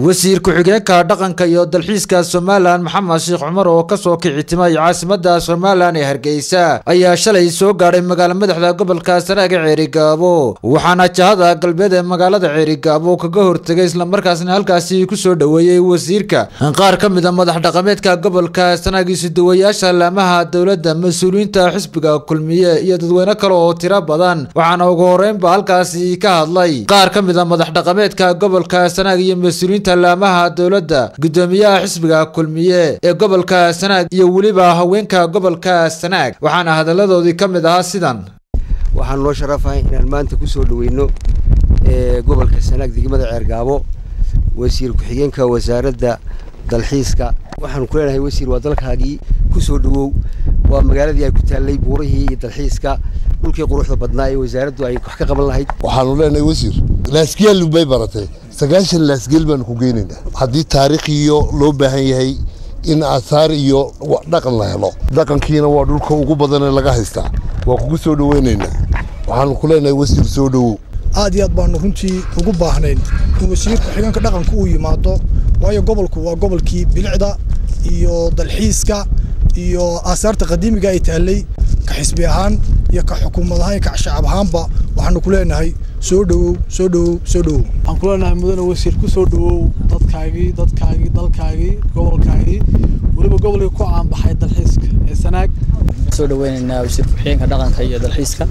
wasiir ku-xigeenka dhaqanka iyo dalxiiska Soomaaliland Maxamed Sheekh Cumar oo ka soo kicitimay caasimadda Soomaaliland ee Hargeysa ayaa shalay soo gaaray magaalada madaxda gobolka Sanaag ee Ceerigaabo waxaana jihada galbeed ee magaalada Ceerigaabo kaga hortagay isla markaasna halkaasi ku soo dhaweeyay wasiirka qaar ka mid ah madax dhaqameedka gobolka Sanaag iyo sidawayaasha laamaha dawladda mas'uuliyiinta xisbiga kulmiye iyo dadweyne kale oo tiro badan waxaana ugu horeynba halkaasi ka hadlay qaar ka mid ah madax dhaqameedka gobolka Sanaag iyo mas'uuliyiinta laamaha dawladda gudoomiyaha xisbiga kulmiye ee gobolka Sanaag iyo waliba haweenka gobolka Sanaag waxaana hadaladoodii ka mid ah sidan waxaan loo sharafahay inaan maanta ku soo dhaweyno gobolka Sanaag degmada Ceerigaabo wasiir ku-xigeenka wasaaradda dalxiiska waxaan ku leenahay wasiir waa dalkaagii ku soo dhawow waa magaaladii ay ku taalay buurihii iyo dalxiiska dhulkii quruxda badnaa ee wasaaraddu ay wax ka qaban lahayd waxaan leenahay wasiir laaskiil bay baratay sagaashan laaskiil baan ku geenaynaa haddii taariikh iyo loo baahan yahay in asaar iyo dhaqan la helo dhaqankiina waa dhulka ugu badan ee laga haystaa waa kugu soo dhaweynaynaa waxaan ku leenahay wasiir soo dhawow aad iyo aad baan runtii ugu baahnayn in wasiir ku-xigeenka dhaqanka uu yimaado waayo gobolku waa gobolkii bilicda iyo dalxiiska iyo aasaarta qadiimiga ay taallay ka xisbi ahaan iyo ka xukuumad ahaan iyo ka shacab ahaanba waxaanu ku leenahay soo dhawow soo dhawow soo dhawow waxaan ku leenahay mudane wasiir ku soo dhawow dalkaagii gobolkaagii waliba gobolka ku caan baxay dalxiiska ee Sanaag soo dhaweynaynaa wasiir ku-xigeenka dhaqanka iyo dalxiiska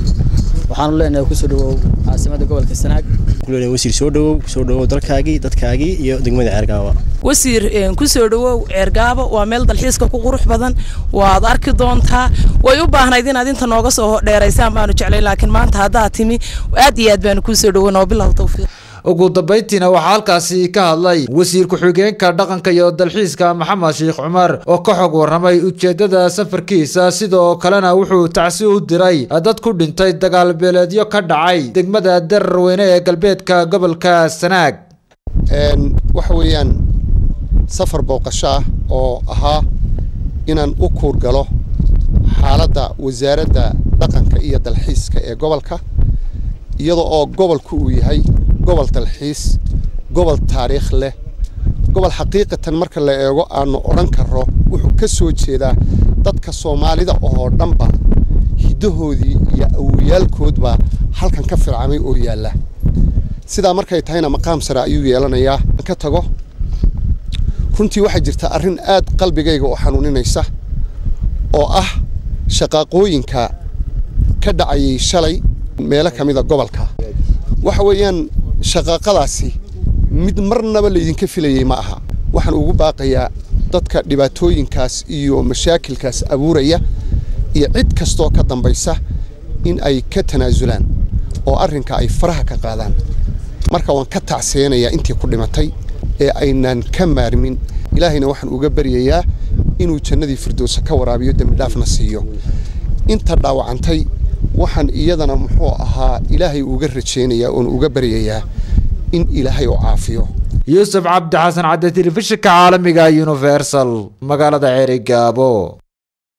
waxaanu leenahay ku soo dhawow caasimadda gobolka Sanaag kuleenay wasiir soo dhawow dalkaagii iyo degmada Ceerigaabo wasiir ku soo dhawow Ceerigaabo waa meel dalxiiska ku qurux badan waad arki doontaa way u baahnayd inaad inta nooga soo dheeraysaan baanu jeclay laakiin maanta hadda timi aad iyo aad baan ku soo dhawoonaa bilow tawfiiq ugu dambeyntiina waxaa halkaasi ka hadlay wasiir ku-xigeenka dhaqanka iyo dalxiiska Maxamed Sheekh Cumar oo ka xog waramay ujeedada safarkiisa sidoo kalena wuxuu tacsi u diray dad ku dhintay dagaal beeleedyo ka dhacay degmada Darweyne ee galbeedka gobolka Sanaag waxa weeyaan safar booqasho ah oo ahaa inaan u kuur galo xaaladda wasaaradda dhaqanka iyo dalxiiska ee gobolka iyadoo oo gobolku uu yahay gobol dalxiis gobol taariikh leh gobol xaqiiqatan marka la eego aanu oran karo wuxuu ka soo jeedaa dadka Soomaalida oo dhanba hidahoodii iyo awiyaalkoodba halkan ka fircamay oo yaala sida markay tahayna maqaam sare ayuu yeelanayaa ka tago runtii waxa jirta arrin aad qalbigayga u xanuuninaysa oo ah shaqaaqooyinka ka dhacay shalay meelo kamida gobolka waxa weeyaan shaqaaqadaasi mid marnaba la idinka filayay ma aha waxaan ugu baaqayaa dadka dhibaatooyinkaas iyo mashaakilkaas abuuraya iyo cid kastoo ka dambaysa in ay ka tanaasulaan oo arrinka ay faraha ka qaadaan marka waan ka tacseenayaa intii ku dhimatay ee aynan ka maarmin ilaahayna waxaan uga baryayaa inuu jannadii firdowsa ka waraabiyo dambi dhaafna siiyo inta dhaawacantay waxaan iyadana muxuu ahaa ilaahay uga rajeenayaa oo uga baryayaa in ilaahay uu caafiyo Yusuf Cabdi Xasan Cadde telefishinka caalamiga Universal magaalada Ceerigaabo.